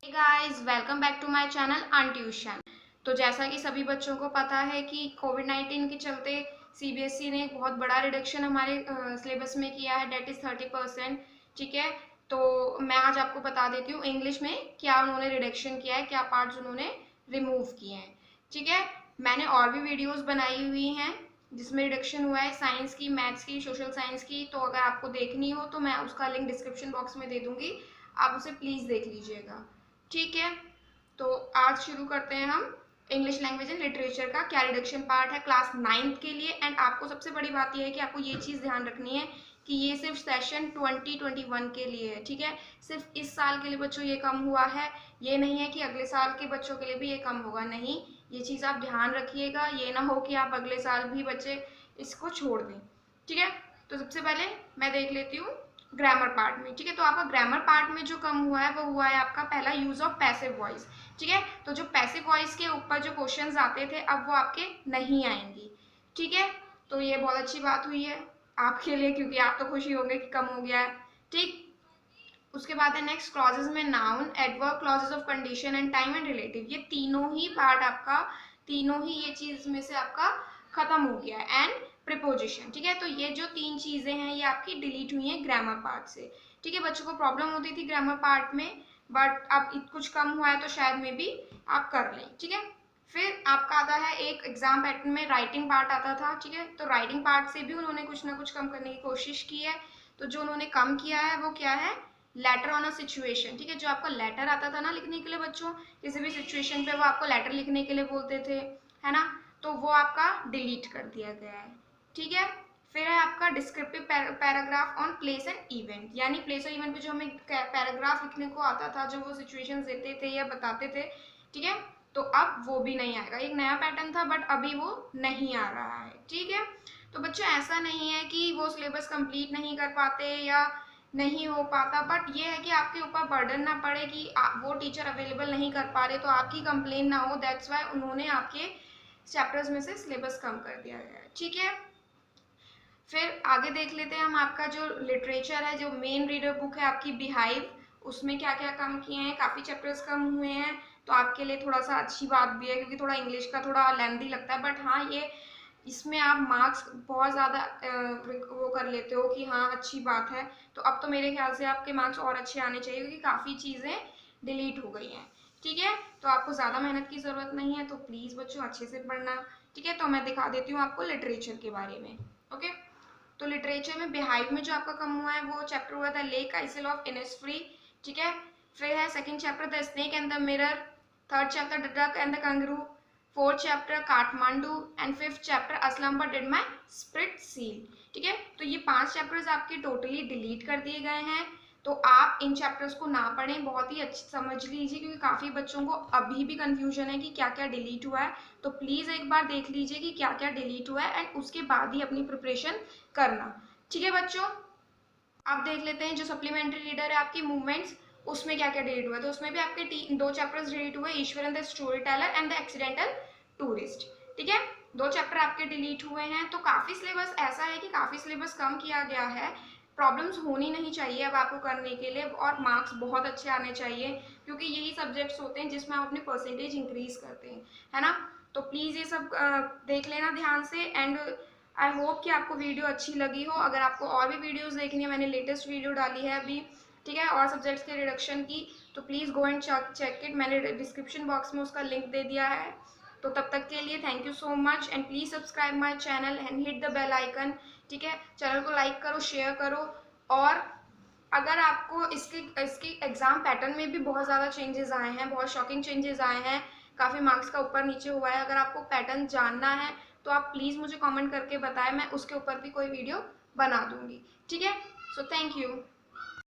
Guys welcome back to my channel on tuition. तो जैसा कि सभी बच्चों को पता है कि कोविड-19 के चलते सीबीएसई ने एक बहुत बड़ा रिडक्शन हमारे सिलेबस में किया है, डेट इज 30%। ठीक है, तो मैं आज आपको बता देती हूँ इंग्लिश में क्या उन्होंने रिडक्शन किया है, क्या पार्ट्स उन्होंने रिमूव किए हैं। ठीक है, मैंने और भी वीडियोज बनाई हुई हैं जिसमें रिडक्शन हुआ है, साइंस की, मैथ्स की, सोशल साइंस की। तो अगर आपको देखनी हो तो मैं उसका लिंक डिस्क्रिप्शन बॉक्स में दे दूंगी, आप उसे प्लीज देख लीजिएगा। ठीक है, तो आज शुरू करते हैं हम इंग्लिश लैंग्वेज एंड लिटरेचर का। क्या रिडक्शन पार्ट है क्लास 9th के लिए। एंड आपको सबसे बड़ी बात यह है कि आपको ये चीज़ ध्यान रखनी है कि ये सिर्फ सेशन 2021 के लिए है। ठीक है, सिर्फ इस साल के लिए बच्चों ये कम हुआ है, ये नहीं है कि अगले साल के बच्चों के लिए भी ये कम होगा। नहीं, ये चीज़ आप ध्यान रखिएगा, ये ना हो कि आप अगले साल भी बच्चे इसको छोड़ दें। ठीक है, तो सबसे पहले मैं देख लेती हूँ ग्रामर पार्ट में। ठीक है, तो आपका ग्रामर पार्ट में जो कम हुआ है वो हुआ है आपका पहला यूज ऑफ पैसिव वॉइस। ठीक है, तो जो पैसिव वॉइस के ऊपर जो क्वेश्चंस आते थे अब वो आपके नहीं आएंगी। ठीक है, तो ये बहुत अच्छी बात हुई है आपके लिए, क्योंकि आप तो खुशी होंगे कि कम हो गया है। ठीक, उसके बाद है नेक्स्ट क्लॉजेज में noun, adverb, clauses of condition and time and relative. ये तीनों ही पार्ट आपका, तीनों ही ये चीज में से आपका खत्म हो गया है। And preposition. ठीक है, तो ये जो तीन चीजें हैं ये आपकी डिलीट हुई हैं ग्रामर पार्ट से। ठीक है, बच्चों को प्रॉब्लम होती थी ग्रामर पार्ट में, बट अब कुछ कम हुआ है तो शायद में भी आप कर लें। ठीक है, फिर आपका आता है एक एग्जाम पैटर्न में राइटिंग पार्ट आता था। ठीक है, तो राइटिंग पार्ट से भी उन्होंने कुछ ना कुछ कम करने की कोशिश की है। तो जो उन्होंने कम किया है वो क्या है, लेटर ऑन अ सिचुएशन। ठीक है, जो आपका लेटर आता था ना लिखने के लिए बच्चों, किसी भी सिचुएशन पे वो आपको लेटर लिखने के लिए बोलते थे, है ना, तो वो आपका डिलीट कर दिया गया है। ठीक है, फिर है आपका descriptive paragraph on place and event, यानी प्लेस और इवेंट पे जो हमें पैराग्राफ लिखने को आता था, जो वो सिचुएशंस देते थे या बताते थे। ठीक है, तो अब वो भी नहीं आएगा। एक नया पैटर्न था बट अभी वो नहीं आ रहा है। ठीक है, तो बच्चों ऐसा नहीं है कि वो सिलेबस कंप्लीट नहीं कर पाते या नहीं हो पाता, बट ये है कि आपके ऊपर बर्डन ना पड़े कि वो टीचर अवेलेबल नहीं कर पा रहे, तो आपकी कंप्लेन ना हो। दैट्स वाई उन्होंने आपके चैप्टर्स में से सिलेबस कम कर दिया गया है। ठीक है, फिर आगे देख लेते हैं हम आपका जो लिटरेचर है, जो मेन रीडर बुक है आपकी बिहाइव, उसमें क्या क्या कम किए हैं। काफ़ी चैप्टर्स कम हुए हैं, तो आपके लिए थोड़ा सा अच्छी बात भी है, क्योंकि थोड़ा इंग्लिश का थोड़ा लेंथी लगता है। बट हाँ, ये इसमें आप मार्क्स बहुत ज़्यादा वो कर लेते हो कि हाँ अच्छी बात है। तो अब तो मेरे ख्याल से आपके मार्क्स और अच्छे आने चाहिए, क्योंकि काफ़ी चीज़ें डिलीट हो गई हैं। ठीक है, तो आपको ज़्यादा मेहनत की ज़रूरत नहीं है, तो प्लीज़ बच्चों अच्छे से पढ़ना। ठीक है, तो मैं दिखा देती हूँ आपको लिटरेचर के बारे में। ओके, तो लिटरेचर में बिहाइव में जो आपका कम हुआ है वो चैप्टर हुआ था लेक आइसल ऑफ इनिसफ्री। ठीक है, फिर है second chapter the snake and the mirror, third chapter the duck and the kangaroo, fourth chapter Kathmandu and fifth chapter a slumber did my spirit seal. ठीक है, तो ये 5 चैप्टर्स आपके टोटली डिलीट कर दिए गए हैं। तो आप इन चैप्टर्स को ना पढ़ें, बहुत ही अच्छी समझ लीजिए, क्योंकि काफ़ी बच्चों को अभी भी कंफ्यूजन है कि क्या क्या डिलीट हुआ है। तो प्लीज़ एक बार देख लीजिए कि क्या क्या डिलीट हुआ है, एंड उसके बाद ही अपनी प्रिपरेशन करना। ठीक है बच्चों, आप देख लेते हैं जो सप्लीमेंट्री रीडर है आपकी मूवमेंट्स, उसमें क्या क्या डिलीट हुआ है। तो उसमें भी आपके 2 चैप्टर्स डिलीट हुए, Ishwar and the storyteller and the accidental tourist. ठीक है, 2 चैप्टर आपके डिलीट हुए हैं। तो काफ़ी सिलेबस ऐसा है कि काफ़ी सिलेबस कम किया गया है। प्रॉब्लम्स होनी नहीं चाहिए अब आपको करने के लिए, और मार्क्स बहुत अच्छे आने चाहिए, क्योंकि यही सब्जेक्ट्स होते हैं जिसमें आप अपनी परसेंटेज इंक्रीज करते हैं, है ना। तो प्लीज़ ये सब देख लेना ध्यान से। एंड आई होप कि आपको वीडियो अच्छी लगी हो। अगर आपको और भी वीडियोस देखनी है, मैंने लेटेस्ट वीडियो डाली है अभी, ठीक है, और सब्जेक्ट्स के रिडक्शन की, तो please go and check it. मैंने डिस्क्रिप्शन बॉक्स में उसका लिंक दे दिया है। तो तब तक के लिए thank you so much, and please subscribe my channel and hit the bell icon. ठीक है, चैनल को लाइक करो, शेयर करो। और अगर आपको इसकी एग्ज़ाम पैटर्न में भी बहुत ज़्यादा चेंजेस आए हैं, बहुत शॉकिंग चेंजेस आए हैं, काफ़ी मार्क्स का ऊपर नीचे हुआ है, अगर आपको पैटर्न जानना है तो आप प्लीज़ मुझे कमेंट करके बताएं, मैं उसके ऊपर भी कोई वीडियो बना दूंगी। ठीक है, सो थैंक यू।